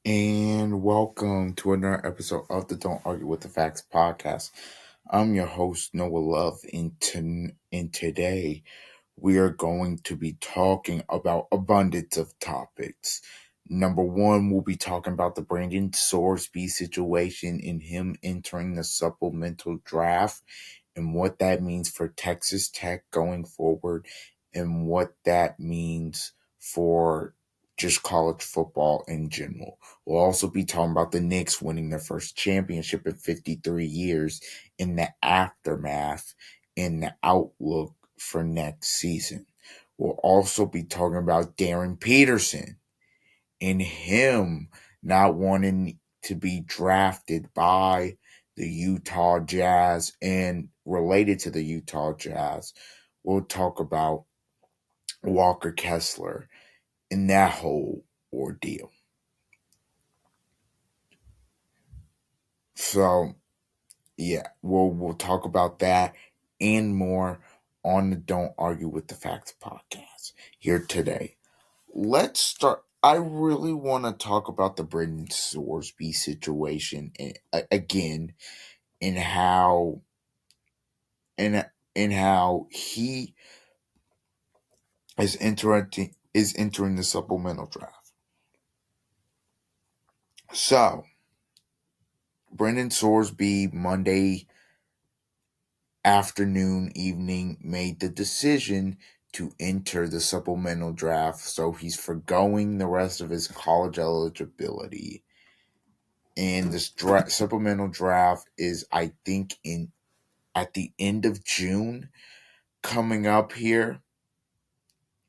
And welcome to another episode of the Don't Argue with the Facts podcast. I'm your host, Noah Love, and today we are going to be talking about abundance of topics. Number one, we'll be talking about the Brandon Sorsby situation and him entering the supplemental draft and what that means for Texas Tech going forward and what that means for just college football in general. We'll also be talking about the Knicks winning their first championship in 53 years in the aftermath and the outlook for next season. We'll also be talking about Darren Peterson and him not wanting to be drafted by the Utah Jazz. And related to the Utah Jazz, we'll talk about Walker Kessler and that whole ordeal. So, yeah, we'll talk about that and more on the Don't Argue with the Facts podcast here today. Let's start. I really want to talk about the Brendan Sorsby situation again, and how he is entering the supplemental draft. So, Brendan Sorsby Monday afternoon, evening made the decision to enter the supplemental draft. So he's forgoing the rest of his college eligibility. And this supplemental draft is, I think, at the end of June coming up here.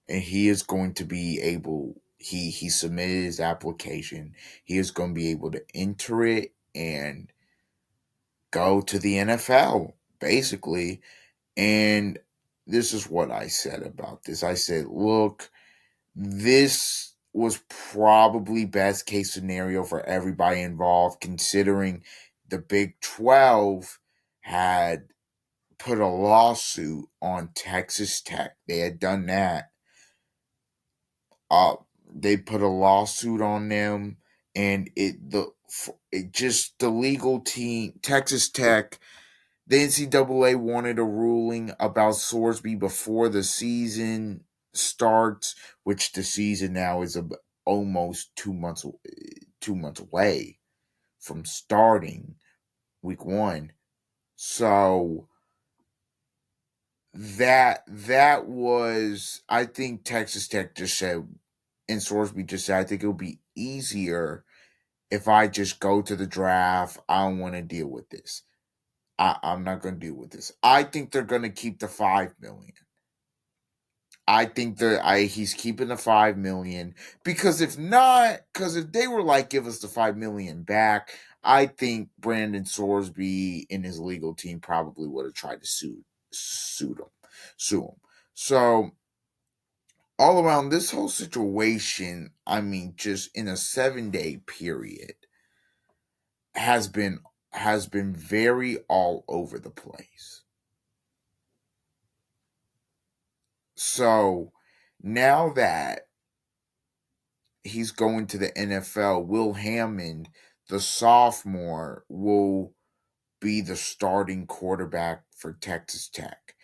And he is going to be able, he submitted his application. He is going to be able to enter it and go to the NFL, basically. And this is what I said about this. I said, look, this was probably best case scenario for everybody involved, considering the Big 12 had put a lawsuit on Texas Tech. They had done that. They put a lawsuit on them, and the legal team, Texas Tech, the NCAA wanted a ruling about Sorsby before the season starts, which the season now is almost 2 months away from starting week one. So that was, I think Texas Tech just said, and Sorsby just said, I think it'll be easier if I just go to the draft. I don't want to deal with this. I'm not going to deal with this. I think they're going to keep the $5 million. I think he's keeping the $5 million, because if they were like, give us the $5 million back, I think Brandon Sorsby and his legal team probably would have tried to sue him. So all around this whole situation, I mean, just in a 7-day period, has been very all over the place. So now that he's going to the NFL, Will Hammond, the sophomore, will be the starting quarterback for Texas Tech.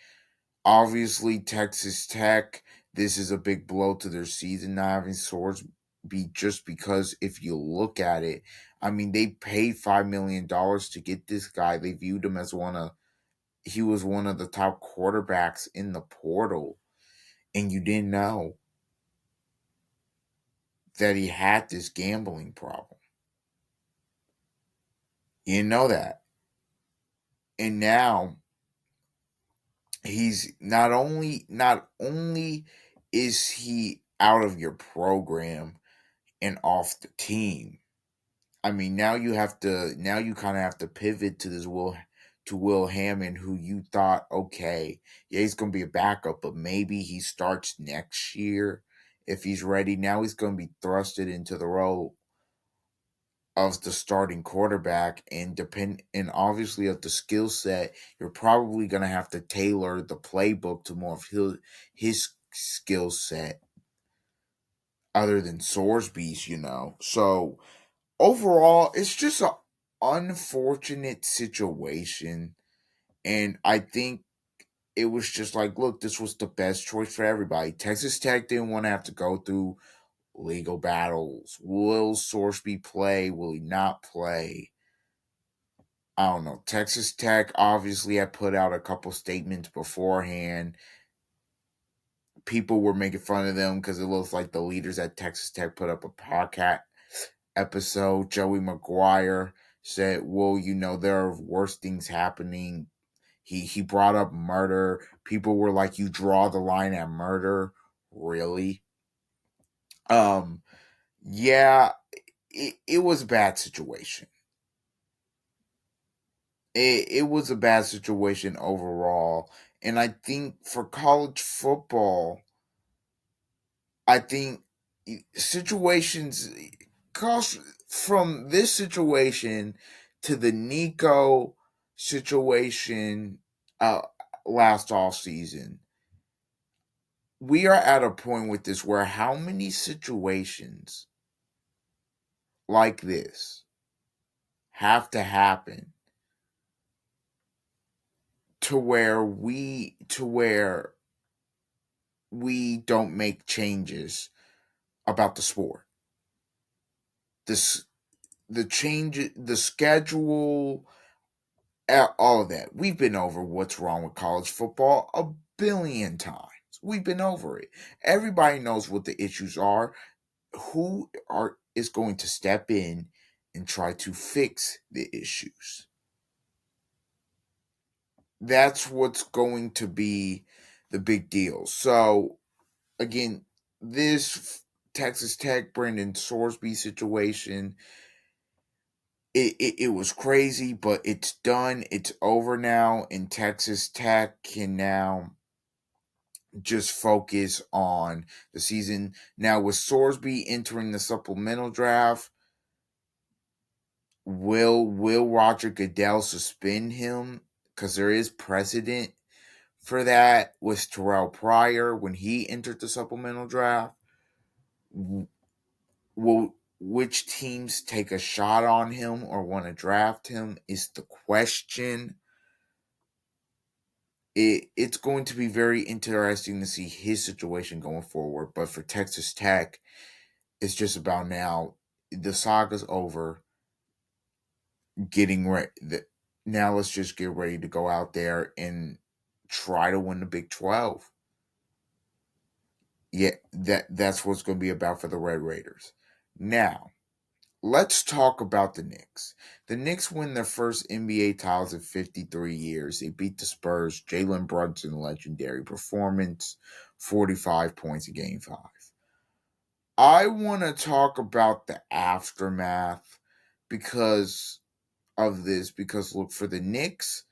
Obviously, Texas Tech, this is a big blow to their season, not having Sorsby, just because if you look at it, I mean, they paid $5 million to get this guy. They viewed him as he was one of the top quarterbacks in the portal, and you didn't know that he had this gambling problem. You didn't know that. And now he's not only is he out of your program and off the team. I mean, now you kind of have to pivot to Will Hammond, who you thought, okay, yeah, he's going to be a backup, but maybe he starts next year if he's ready. Now he's going to be thrusted into the role of the starting quarterback, and obviously of the skill set, you're probably going to have to tailor the playbook to more of his skill set other than Sorsby's, So overall, it's just an unfortunate situation. And I think it was just like, look, this was the best choice for everybody. Texas Tech didn't want to have to go through legal battles. Will Sorsby play? Will he not play? I don't know. Texas Tech obviously had put out a couple statements beforehand. People were making fun of them because it looks like the leaders at Texas Tech put up a podcast episode. Joey McGuire said, well, there are worse things happening. He brought up murder. People were like, you draw the line at murder? Really? Um, yeah, it was a bad situation. It was a bad situation overall. And I think for college football, I think situations cost from this situation to the Nico situation uh last off season. We are at a point with this where how many situations like this have to happen to where we don't make changes about the sport. This the change, the schedule, all of that. We've been over what's wrong with college football a billion times. We've been over it. Everybody knows what the issues are. Who are is going to step in and try to fix the issues? That's what's going to be the big deal. So again, this Texas Tech Brendan Sorsby situation, it was crazy, but it's done. It's over now, and Texas Tech can now just focus on the season. Now, with Sorsby entering the supplemental draft, will Roger Goodell suspend him? Because there is precedent for that with Terrell Pryor when he entered the supplemental draft. Will which teams take a shot on him or want to draft him is the question. It's going to be very interesting to see his situation going forward. But for Texas Tech, it's just about now. The saga's over. Getting ready. Now let's just get ready to go out there and try to win the Big 12. Yeah, that's what's going to be about for the Red Raiders. Now, let's talk about the Knicks. The Knicks win their first NBA titles in 53 years. They beat the Spurs. Jalen Brunson, legendary performance, 45 points in Game 5. I want to talk about the aftermath because of this. Because, look, for the Knicks,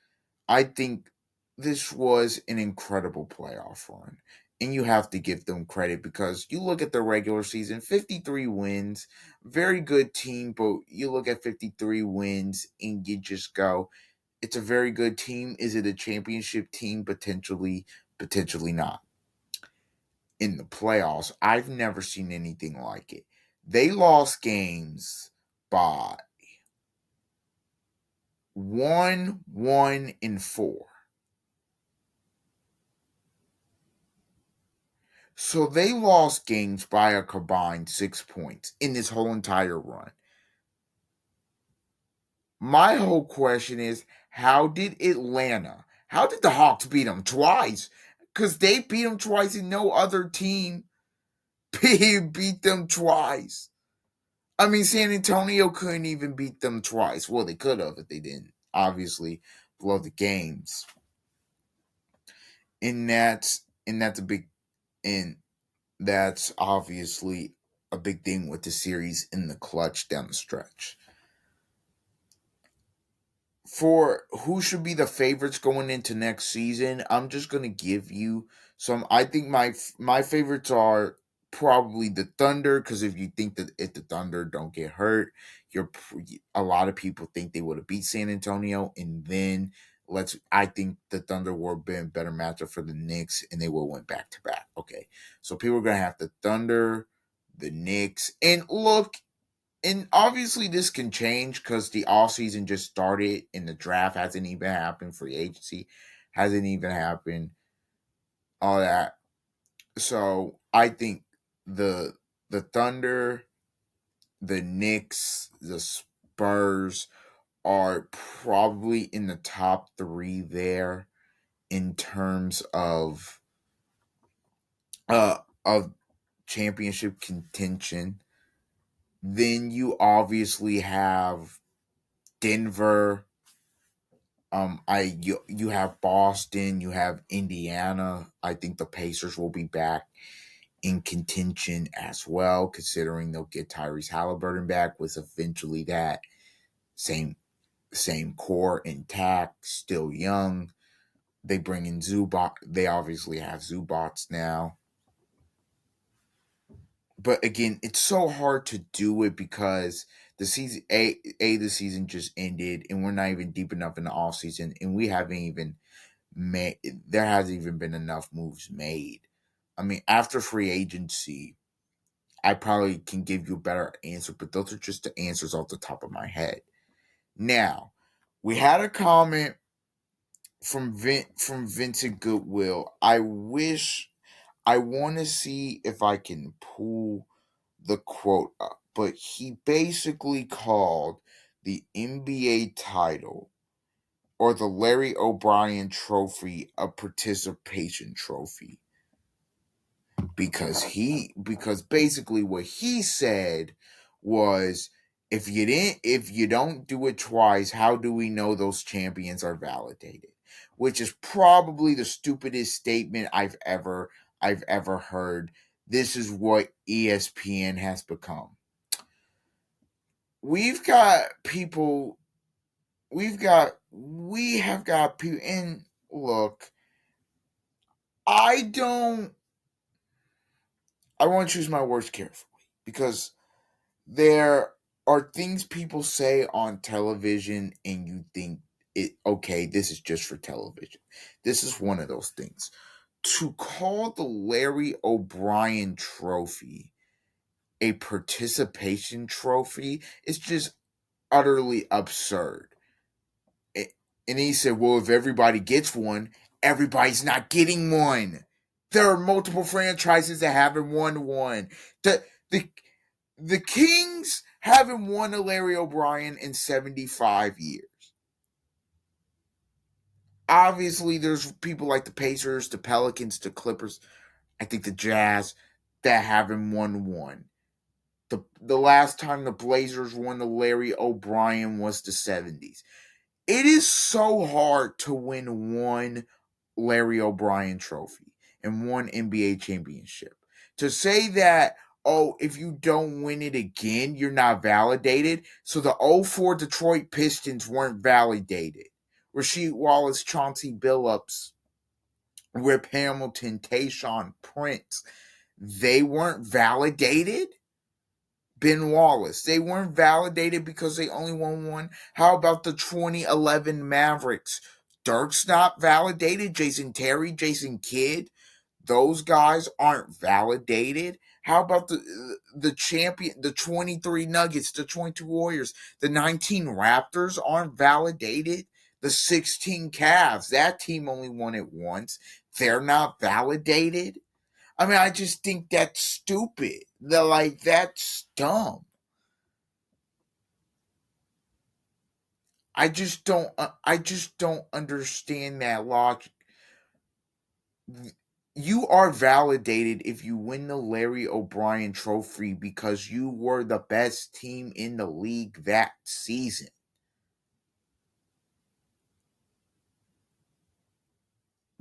I think this was an incredible playoff run. And you have to give them credit because you look at the regular season, 53 wins, very good team, but you look at 53 wins and you just go, it's a very good team. Is it a championship team? Potentially, potentially not. In the playoffs, I've never seen anything like it. They lost games by 1-1-4. So they lost games by a combined 6 points in this whole entire run. My whole question is, how did the Hawks beat them twice? Because they beat them twice and no other team beat them twice. I mean, San Antonio couldn't even beat them twice. Well, they could have if they didn't, obviously, blow the games. And that's a big and that's obviously a big thing with the series in the clutch down the stretch. For who should be the favorites going into next season, I'm just going to give you some. I think my favorites are probably the Thunder, because if you think that if the Thunder don't get hurt, a lot of people think they would have beat San Antonio, and then I think the Thunder would have been a better matchup for the Knicks, and they will went back to back. Okay, so people are going to have the Thunder, the Knicks, and look. and obviously this can change because the off season just started and the draft hasn't even happened, free agency hasn't even happened, all that. So I think the the Thunder, the Knicks, the Spurs are probably in the top three there in terms of championship contention. Then you obviously have Denver. You have Boston, you have Indiana. I think the Pacers will be back in contention as well, considering they'll get Tyrese Halliburton back with eventually that same same core intact, still young. They bring in Zubac. They obviously have Zubats now. But again, it's so hard to do it because the season the season just ended and we're not even deep enough in the off season and we haven't even made there hasn't even been enough moves made. I mean, after free agency, I probably can give you a better answer, but those are just the answers off the top of my head. Now, we had a comment from Vincent Goodwill. I want to see if I can pull the quote up, but he basically called the NBA title or the Larry O'Brien trophy a participation trophy because basically what he said was if you don't do it twice, how do we know those champions are validated? Which is probably the stupidest statement I've ever heard. This is what ESPN has become. We've got people we have got people, and look, I don't I want to choose my words carefully because there are things people say on television and you think it okay, this is just for television. This is one of those things. To call the Larry O'Brien trophy a participation trophy is just utterly absurd. And he said, well, if everybody gets one, everybody's not getting one. There are multiple franchises that haven't won one. The the Kings haven't won a Larry O'Brien in 75 years. Obviously, there's people like the Pacers, the Pelicans, the Clippers, I think the Jazz that haven't won one. The last time the Blazers won the Larry O'Brien was the 70s. It is so hard to win one Larry O'Brien trophy and one NBA championship. To say that, oh, if you don't win it again, you're not validated. So the '04 Detroit Pistons weren't validated. Rasheed Wallace, Chauncey Billups, Rip Hamilton, Tayshaun Prince, they weren't validated. Ben Wallace. They weren't validated because they only won one. How about the 2011 Mavericks? Dirk's not validated. Jason Terry, Jason Kidd, those guys aren't validated. How about the champion, the 23 Nuggets, the 22 Warriors, the 19 Raptors aren't validated. The 16 Cavs, that team only won it once. They're not validated. I mean, I just think that's stupid. That's dumb. I just don't understand that logic. You are validated if you win the Larry O'Brien trophy because you were the best team in the league that season.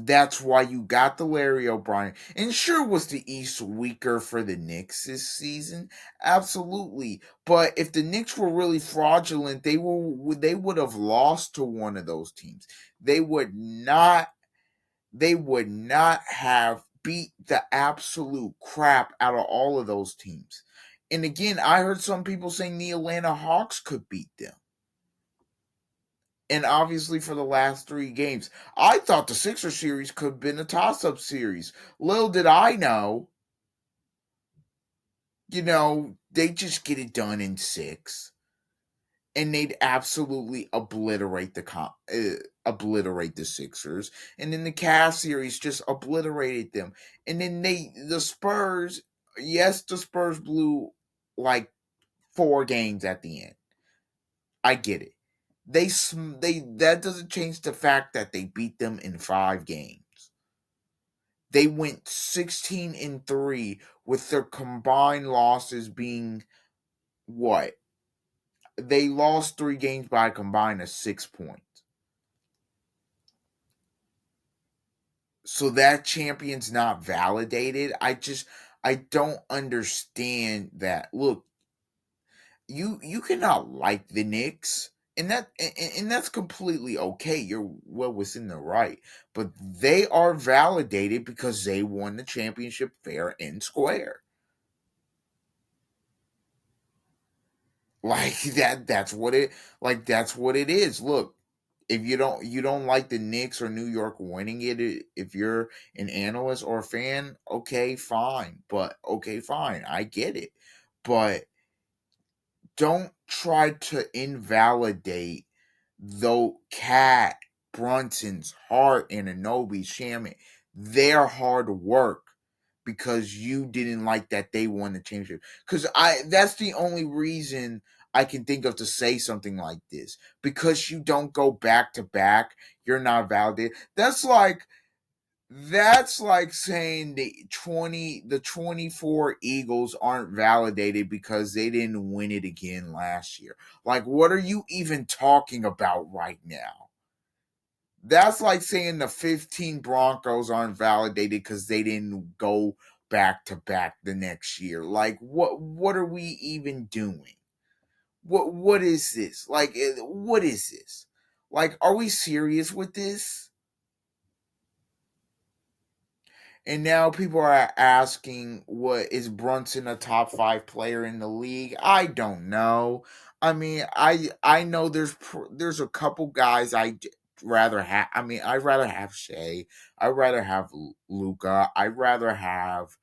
That's why you got the Larry O'Brien. And sure, was the East weaker for the Knicks this season? Absolutely. But if the Knicks were really fraudulent, they would have lost to one of those teams. They would not they would not have beat the absolute crap out of all of those teams. And again, I heard some people saying the Atlanta Hawks could beat them. And obviously for the last three games, I thought the Sixer series could have been a toss-up series. Little did I know, they just get it done in 6, and they'd absolutely obliterate the Sixers, and then the Cavs series just obliterated them, and then the Spurs. Yes, the Spurs blew like 4 games at the end. I get it. They that doesn't change the fact that they beat them in 5 games. They went 16-3 with their combined losses being what? They lost 3 games by a combined of 6 points. So that champion's not validated. I don't understand that. Look, you cannot like the Knicks, and that's completely okay. You're well within the right, but they are validated because they won the championship fair and square. Like that's what it that's what it is. Look, if you don't like the Knicks or New York winning it, if you're an analyst or a fan, okay, fine. But okay, fine. I get it. But don't try to invalidate though Cat, Brunson's, Hart, and Anobi Shaman, their hard work because you didn't like that they won the championship. Because I that's the only reason I can think of to say something like this. Because you don't go back to back, you're not validated. That's like saying the 24 Eagles aren't validated because they didn't win it again last year. Like, what are you even talking about right now? That's like saying the 15 Broncos aren't validated because they didn't go back to back the next year. Like, what are we even doing? What is this? Like, what is this? Like, are we serious with this? And now people are asking, what is Brunson a top 5 player in the league? I don't know. I mean, I know there's a couple guys rather have. I mean, I'd rather have Shea. I'd rather have Luca. I'd rather have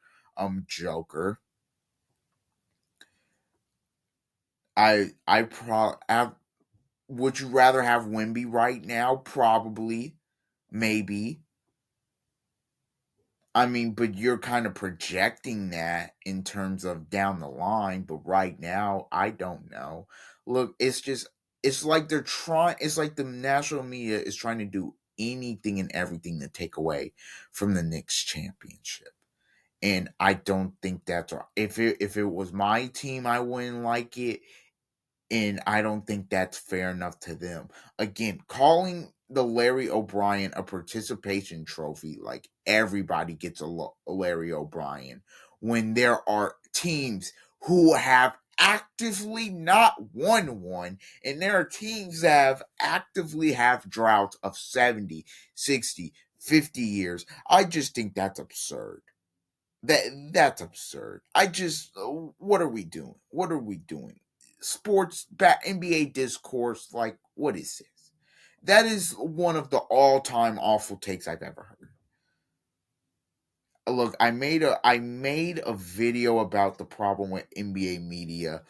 Joker. I would you rather have Wimby right now? Probably, maybe. I mean, but you're kind of projecting that in terms of down the line, but right now, I don't know. Look, it's like it's like the national media is trying to do anything and everything to take away from the Knicks championship. And I don't think that's right. If it was my team, I wouldn't like it, and I don't think that's fair enough to them. Again, calling the Larry O'Brien a participation trophy, like everybody gets a Larry O'Brien, when there are teams who have actively not won one, and there are teams that have actively have droughts of 70, 60, 50 years. I just think that's absurd. That's absurd. What are we doing? What are we doing? NBA discourse, like, what is this? That is one of the all-time awful takes I've ever heard. Look, I made a video about the problem with NBA media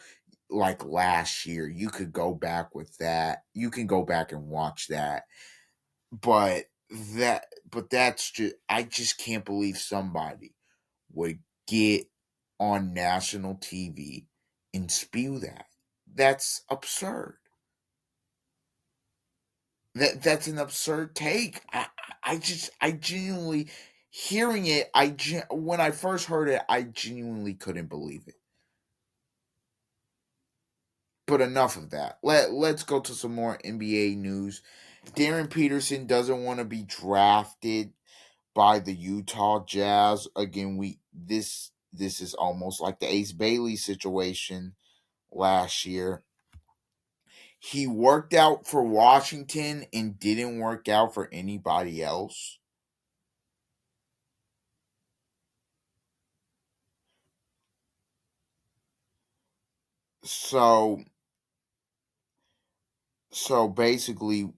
like last year. You could go back with that. You can go back and watch that. But that's just I just can't believe somebody would get on national TV and spew that. That's absurd. That's an absurd take. I genuinely hearing it. When I first heard it, I genuinely couldn't believe it. But enough of that. Let's go to some more NBA news. Darren Peterson doesn't want to be drafted by the Utah Jazz. Again, this is almost like the Ace Bailey situation last year. He worked out for Washington and didn't work out for anybody else. So basically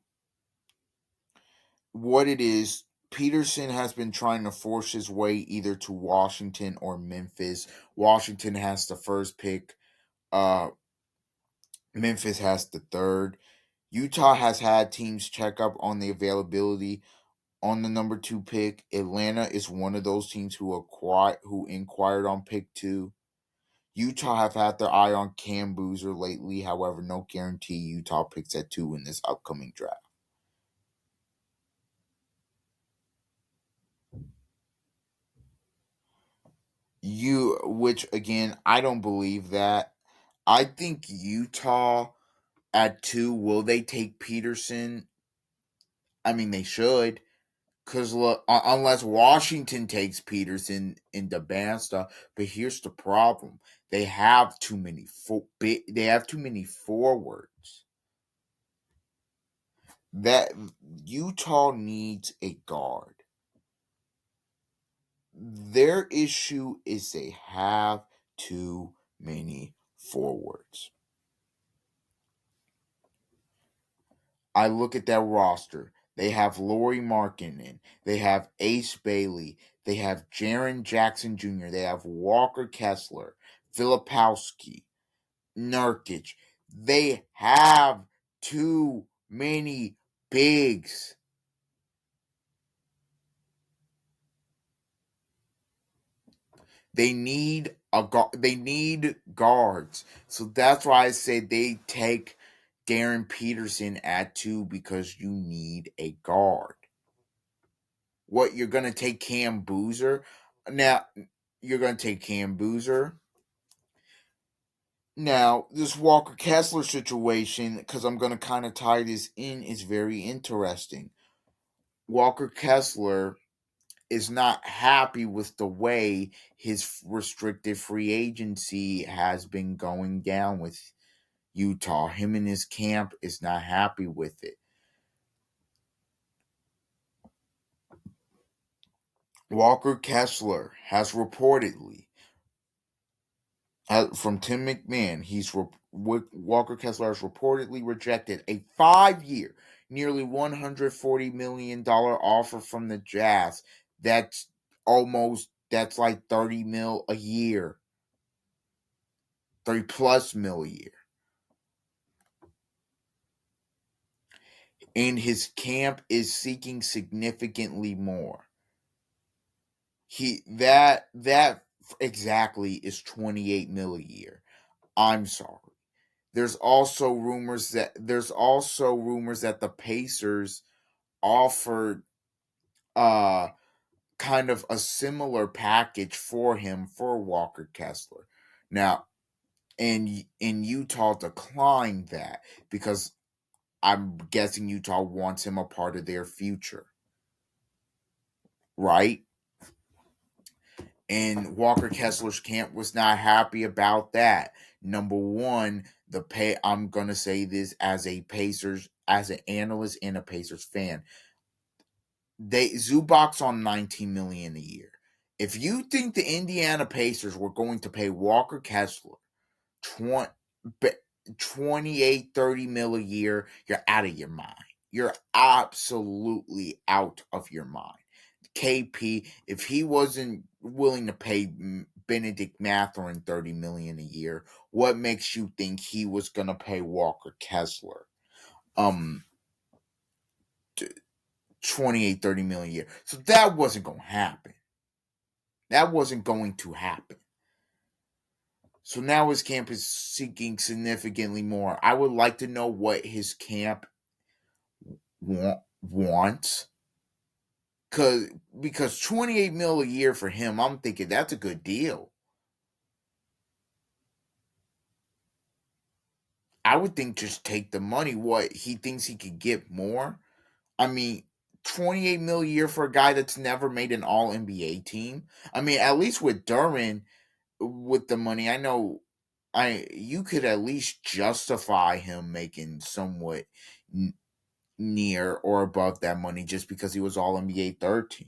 what it is, Peterson has been trying to force his way either to Washington or Memphis. Washington has the first pick. Uh, Memphis has the third. Utah has had teams check up on the availability on the number two pick. Atlanta is one of those teams who inquired on pick two. Utah have had their eye on Cam Boozer lately. However, no guarantee Utah picks at two in this upcoming draft. Which again, I don't believe that. I think Utah at two. Will they take Peterson? I mean, they should. Because look, unless Washington takes Peterson into Basta, but here's the problem: they have too many. They have too many forwards. That Utah needs a guard. Their issue is they have too many forwards. I look at that roster. They have Laurie Markkinen. They have Ace Bailey. They have Jaren Jackson Jr. They have Walker Kessler, Filipowski, Nurkic. They have too many bigs. They need they need guards. So that's why I say they take Darren Peterson at two because you need a guard. What, you're gonna take Cam Boozer? Now you're gonna take Cam Boozer. Now, this Walker Kessler situation, because I'm gonna kind of tie this in, is very interesting. Walker Kessler is not happy with the way his restricted free agency has been going down with Utah. Him and his camp is not happy with it. Walker Kessler has reportedly, from Tim McMahon, Walker Kessler has reportedly rejected a 5-year, nearly $140 million offer from the Jazz. That's like 30 mil a year, 30 plus mil a year. And his camp is seeking significantly more. That exactly is 28 mil a year. I'm sorry. There's also rumors that the Pacers offered uh kind of a similar package for him for Walker Kessler. Now, in Utah declined that because I'm guessing Utah wants him a part of their future, right? And Walker Kessler's camp was not happy about that. Number one, the pay. I'm gonna say this as an analyst and a Pacers fan. Zubac's on 19 million a year. If you think the Indiana Pacers were going to pay Walker Kessler 20, 28, 30 mil a year, you're out of your mind. You're absolutely out of your mind. KP, if he wasn't willing to pay Benedict Mathurin 30 million a year, what makes you think he was gonna pay Walker Kessler 28, 30 million a year? So that wasn't gonna happen. That wasn't going to happen. So now his camp is seeking significantly more. I would like to know what his camp wants. Because 28 mil a year for him, I'm thinking that's a good deal. I would think just take the money. What, he thinks he could get more? I mean, 28 mil a year for a guy that's never made an all NBA team. I mean, at least with Durbin, with the money, I know you could at least justify him making somewhat near or above that money just because he was all NBA 13.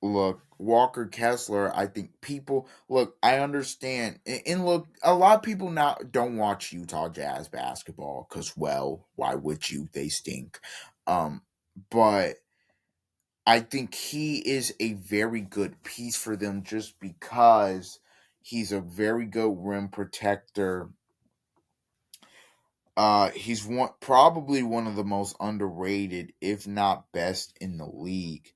look, Walker Kessler, I think people look, I understand, and look, a lot of people now don't watch Utah Jazz basketball because, well, why would you? They stink. Um, but I think he is a very good piece for them just because he's a very good rim protector. He's probably one of the most underrated, if not best, in the league.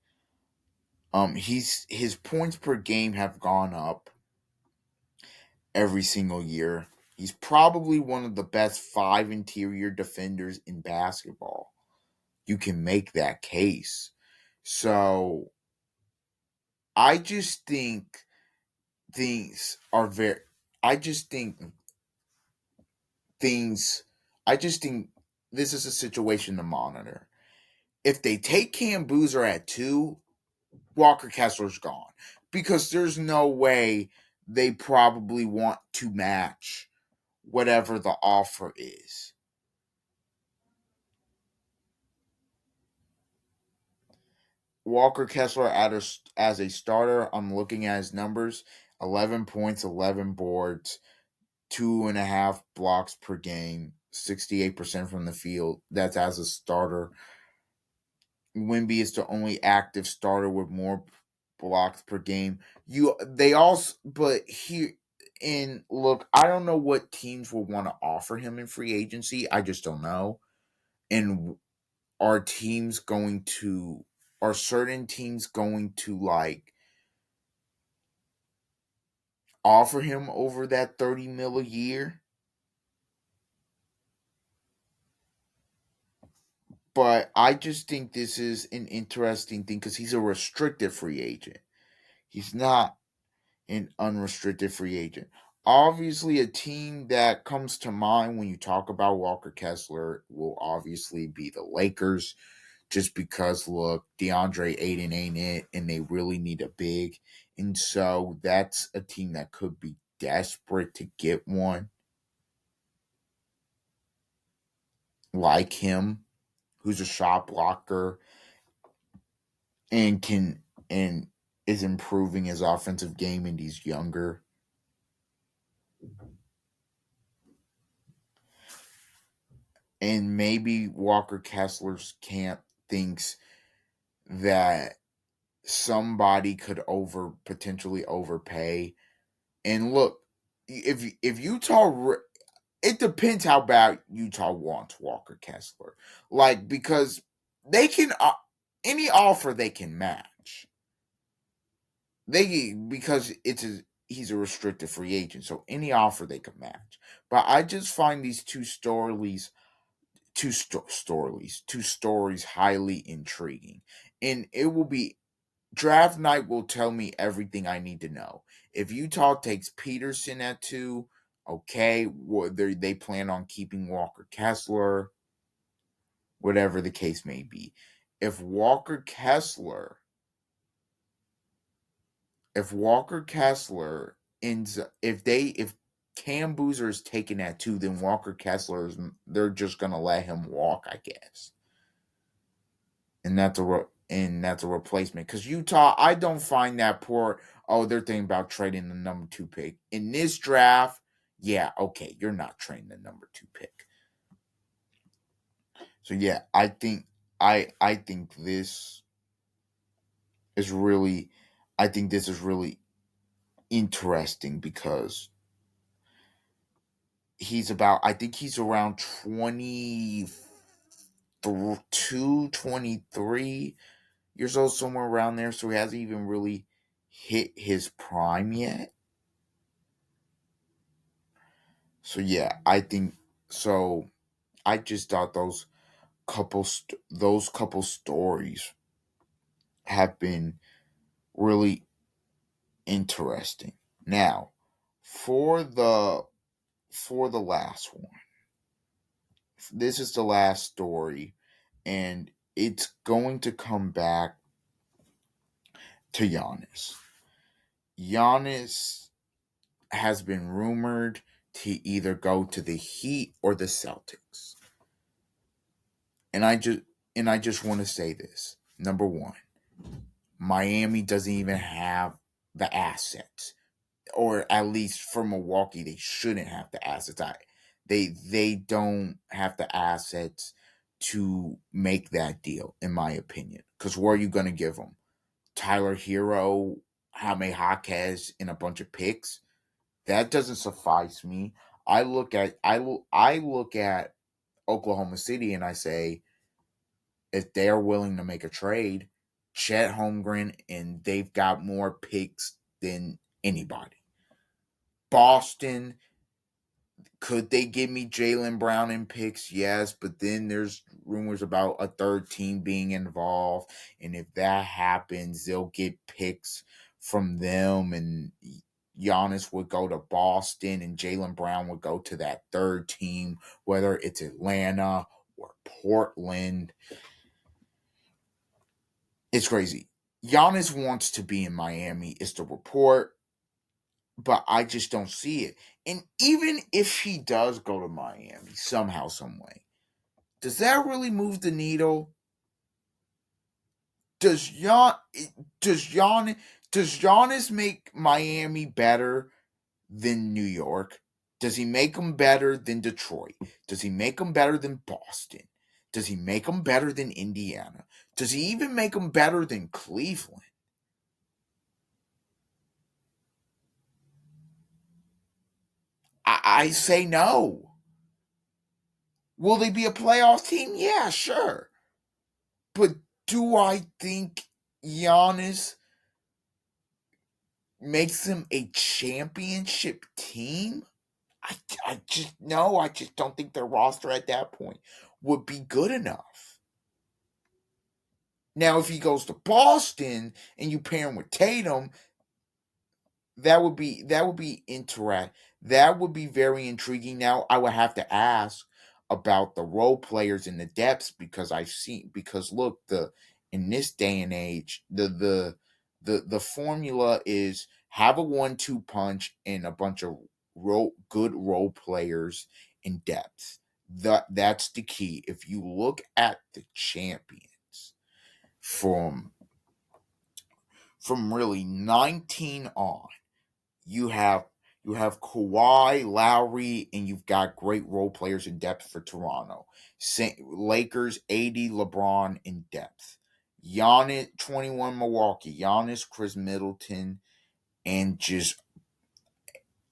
His points per game have gone up every single year. He's probably one of the best five interior defenders in basketball. You can make that case. So I just think things are very. I just think things. I just think this is a situation to monitor. If they take Cam Boozer at 2, Walker Kessler's gone because there's no way they probably want to match whatever the offer is. Walker Kessler as a starter, I'm looking at his numbers: 11 points, 11 boards, 2.5 blocks per game, 68% from the field. That's as a starter. Wimby is the only active starter with more blocks per game. They also, but here, and look, I don't know what teams will want to offer him in free agency. I just don't know. And are teams going to are certain teams going to like offer him over that 30 mil a year? But I just think this is an interesting thing because he's a restricted free agent. He's not an unrestricted free agent. Obviously, a team that comes to mind when you talk about Walker Kessler will obviously be the Lakers, just because, look, DeAndre Ayton ain't it, and they really need a big. And so that's a team that could be desperate to get one like him, who's a shot blocker and can and is improving his offensive game and he's younger. And maybe Walker Kessler's camp thinks that somebody could potentially overpay. And look, if Utah, it depends how bad Utah wants Walker Kessler. Like, because they can any offer they can match. Because he's a restricted free agent, so any offer they can match. But I just find these two stories highly intriguing, and it will be draft night will tell me everything I need to know. If Utah takes Peterson at 2, okay, they plan on keeping Walker Kessler, whatever the case may be. If Walker Kessler, if Walker Kessler ends, if Cam Boozer is taken at 2, then Walker Kessler they're just gonna let him walk, I guess. And that's a replacement. Because Utah, I don't find that poor. Oh, they're thinking about trading the number 2 pick in this draft. Yeah, okay, you're not trading the number 2 pick. So yeah, I think this is really, I think this is really interesting because I think he's around 22, 23 years old, somewhere around there. So he hasn't even really hit his prime yet. So yeah, I think so. I just thought those couple stories have been really interesting. Now, for the for the last one, this is the last story, and it's going to come back to Giannis. Giannis has been rumored to either go to the Heat or the Celtics. And I just want to say this. Number 1, Miami doesn't even have the assets, or at least for Milwaukee, they shouldn't have the assets. They don't have the assets to make that deal, in my opinion. Because where are you going to give them? Tyler Hero, Jaime Jaquez, and a bunch of picks? That doesn't suffice me. I look at Oklahoma City and I say, if they're willing to make a trade, Chet Holmgren, and they've got more picks than anybody. Boston, could they give me Jaylen Brown in picks? Yes, but then there's rumors about a third team being involved, and if that happens, they'll get picks from them, and Giannis would go to Boston, and Jaylen Brown would go to that third team, whether it's Atlanta or Portland. It's crazy. Giannis wants to be in Miami, is the report, but I just don't see it. And even if he does go to Miami somehow, some way, does that really move the needle? Does Gian, does Gian, does Giannis make Miami better than New York? Does he make them better than Detroit? Does he make them better than Boston? Does he make them better than Indiana? Does he even make them better than Cleveland? I say no. Will they be a playoff team? Yeah, sure. But do I think Giannis makes them a championship team? I just no, I just don't think their roster at that point would be good enough. Now, if he goes to Boston and you pair him with Tatum, that would be interact. That would be very intriguing. Now, I would have to ask about the role players in the depths, because I've seen, because look, the in this day and age, the formula is have a 1-2 punch and a bunch of good role players in depth. That's the key. If you look at the champions from really 19 on, you have Kawhi, Lowry, and you've got great role players in depth for Toronto. Lakers, AD, LeBron in depth. Giannis, 21 Milwaukee. Giannis, Chris Middleton, and just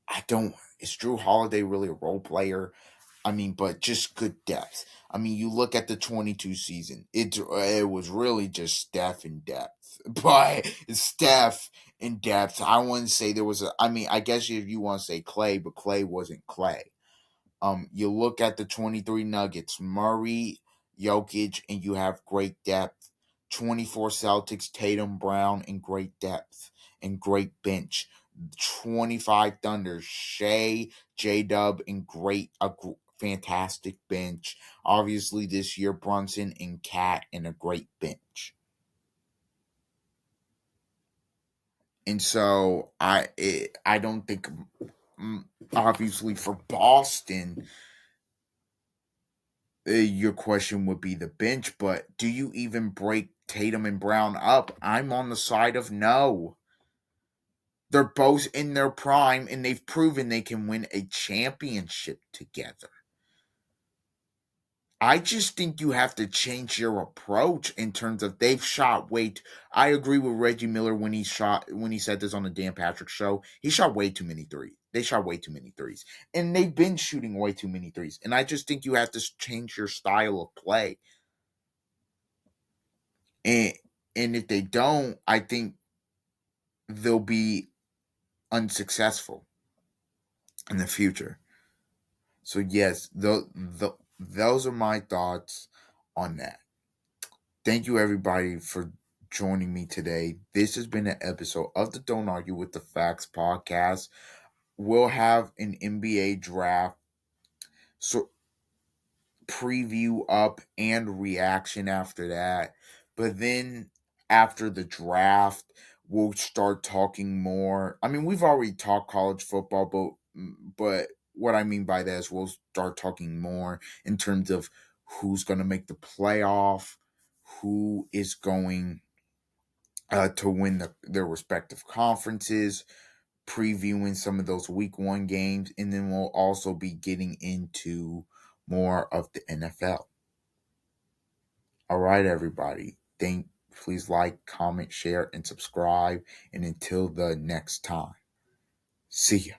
I don't. Is Drew Holiday really a role player? I mean, but just good depth. I mean, you look at the 22 season, it was really just Steph in depth. But Steph in depth, I wouldn't say there was a. I mean, I guess if you want to say Clay, but Clay wasn't Clay. You look at the 23 Nuggets, Murray, Jokic, and you have great depth. 24 Celtics, Tatum, Brown, and great depth and great bench. 25 Thunder, Shea, J Dub, and fantastic bench. Obviously, this year, Brunson and Cat, and a great bench. And so I don't think, obviously, for Boston, your question would be the bench, but do you even break Tatum and Brown up? I'm on the side of no. They're both in their prime, and they've proven they can win a championship together. I just think you have to change your approach in terms of they've shot I agree with Reggie Miller when he said this on the Dan Patrick show. He shot way too many threes. They shot way too many threes, and they've been shooting way too many threes. And I just think you have to change your style of play. And if they don't, I think they'll be unsuccessful in the future. So yes, those are my thoughts on that. Thank you everybody for joining me today. This has been an episode of the Don't Argue with the Facts podcast. We'll have an NBA draft so preview up and reaction after that. But then after the draft, we'll start talking more. I mean, we've already talked college football, but what I mean by that is we'll start talking more in terms of who's going to make the playoff, who is going to win their respective conferences, previewing some of those week one games, and then we'll also be getting into more of the NFL. All right, everybody. Please like, comment, share, and subscribe. And until the next time, see ya.